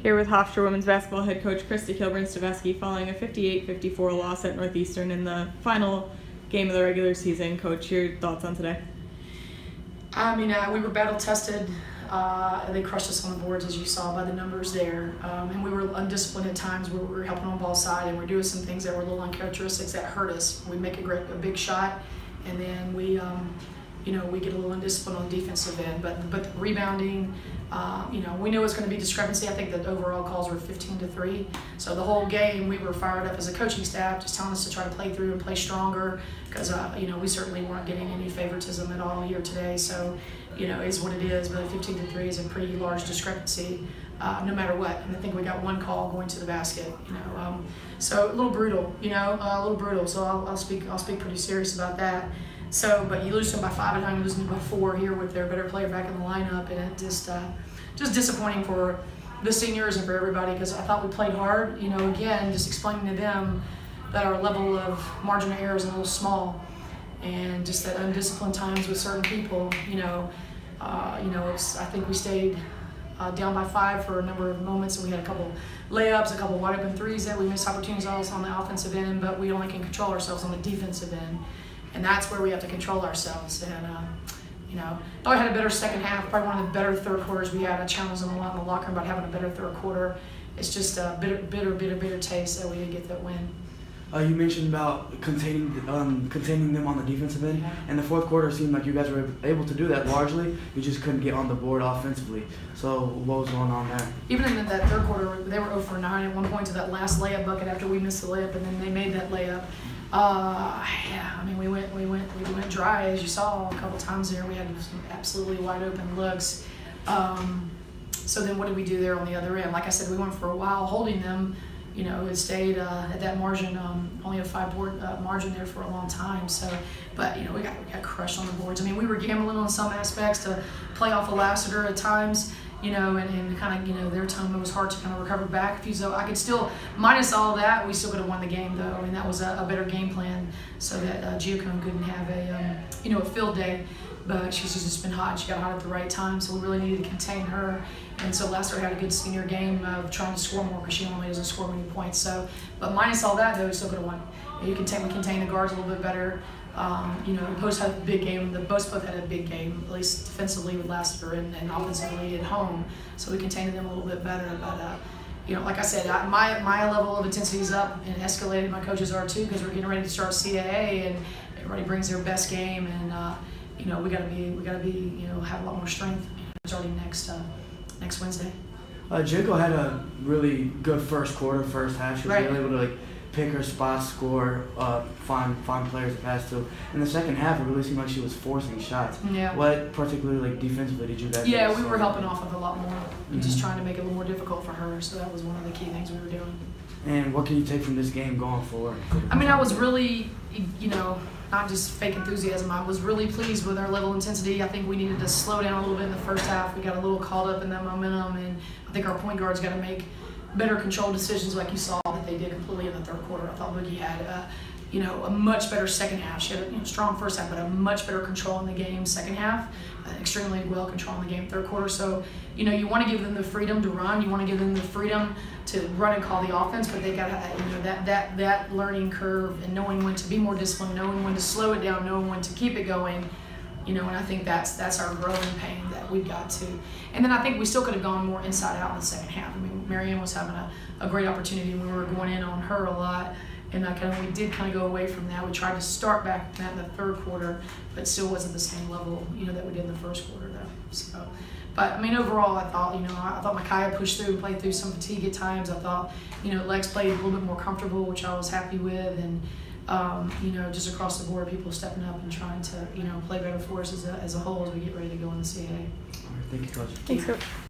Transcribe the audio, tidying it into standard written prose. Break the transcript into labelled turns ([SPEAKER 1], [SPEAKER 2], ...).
[SPEAKER 1] Here with Hofstra women's basketball head coach Krista Kilburn-Steveskey following a 58-54 loss at Northeastern in the final game of the regular season. Coach, your thoughts on today?
[SPEAKER 2] We were battle tested. They crushed us on the boards, as you saw by the numbers there. And we were undisciplined at times where we were helping on ball side, and we're doing some things that were a little uncharacteristics that hurt us. We make a big shot, and then we get a little undisciplined on the defensive end. But the rebounding, we knew it was going to be discrepancy. I think the overall calls were 15-3. So the whole game, we were fired up as a coaching staff, just telling us to try to play through and play stronger, because we certainly weren't getting any favoritism at all here today. So, is what it is. But 15-3 is a pretty large discrepancy, no matter what. And I think we got one call going to the basket. So a little brutal. A little brutal. So I'll speak pretty serious about that. So, but you lose them by 5 at home, you lose them by 4 here with their better player back in the lineup, and it just disappointing for the seniors and for everybody, because I thought we played hard. Again, just explaining to them that our level of margin of error is a little small, and just that undisciplined times with certain people. I think we stayed down by 5 for a number of moments, and we had a couple layups, a couple wide open threes that we missed opportunities on the offensive end, but we only can control ourselves on the defensive end. And that's where we have to control ourselves. And, thought we had a better second half, probably one of the better third quarters we had. I challenged them a lot in the locker room about having a better third quarter. It's just a bitter taste that we didn't get that win.
[SPEAKER 3] You mentioned about containing them on the defensive end.
[SPEAKER 2] Yeah.
[SPEAKER 3] In the fourth quarter, it seemed like you guys were able to do that largely. You just couldn't get on the board offensively. So what was going on there?
[SPEAKER 2] Even in that third quarter, they were 0 for 9 at one point to that last layup bucket after we missed the layup, and then they made that layup. We went dry, as you saw a couple times there. We had some absolutely wide open looks. So then what did we do there on the other end? Like I said, we went for a while holding them. It stayed at that margin, only a 5-board margin there for a long time. So, but we got crushed on the boards. We were gambling on some aspects to play off of Lassiter at times. And kind of, their time, it was hard to kind of recover back. So I could still, minus all of that, we still could have won the game, though. That was a better game plan, so that Giacone couldn't have a field day. But she's just been hot. She got hot at the right time, so we really needed to contain her. And so Lassiter had a good senior game of trying to score more, because she normally doesn't score many points. So, but minus all that, though, we still could have won. We contained the guards a little bit better. Post had a big game. Both had a big game, at least defensively with Lassiter and offensively at home. So we contained them a little bit better. But like I said, my level of intensity is up and escalated. My coaches are too, because we're getting ready to start CAA, and everybody brings their best game, and we gotta be have a lot more strength starting next Wednesday.
[SPEAKER 3] Jinko had a really good first half. She was really able to pick her spots, score, find players to pass to. In the second half, it really seemed like she was forcing shots.
[SPEAKER 2] Yeah.
[SPEAKER 3] What particularly defensively did you guys do?
[SPEAKER 2] Yeah, we were helping off of a lot more. Just trying to make it a little more difficult for her. So that was one of the key things we were doing.
[SPEAKER 3] And what can you take from this game going forward?
[SPEAKER 2] I was really, not just fake enthusiasm. I was really pleased with our level of intensity. I think we needed to slow down a little bit in the first half. We got a little caught up in that momentum, and I think our point guards got to make better control decisions, like you saw that they did completely in the third quarter. I thought Boogie had a much better second half. She had a strong first half, but a much better control in the game second half. Extremely well controlling the game third quarter. So, you want to give them the freedom to run. You want to give them the freedom to run and call the offense, but they got to, that learning curve and knowing when to be more disciplined, knowing when to slow it down, knowing when to keep it going. And I think that's our growing pain that we've got to. And then I think we still could have gone more inside out in the second half. Marianne was having a great opportunity, and we were going in on her a lot. And we did kind of go away from that. We tried to start back that in the third quarter, but still wasn't the same level, that we did in the first quarter, though. So, but overall, I thought Micaiah pushed through and played through some fatigue at times. I thought, Lex played a little bit more comfortable, which I was happy with, and just across the board, people stepping up and trying to, play better for us as a whole as we get ready to go in the CAA.
[SPEAKER 3] All right, thank you, Coach.
[SPEAKER 1] Thanks, Coach.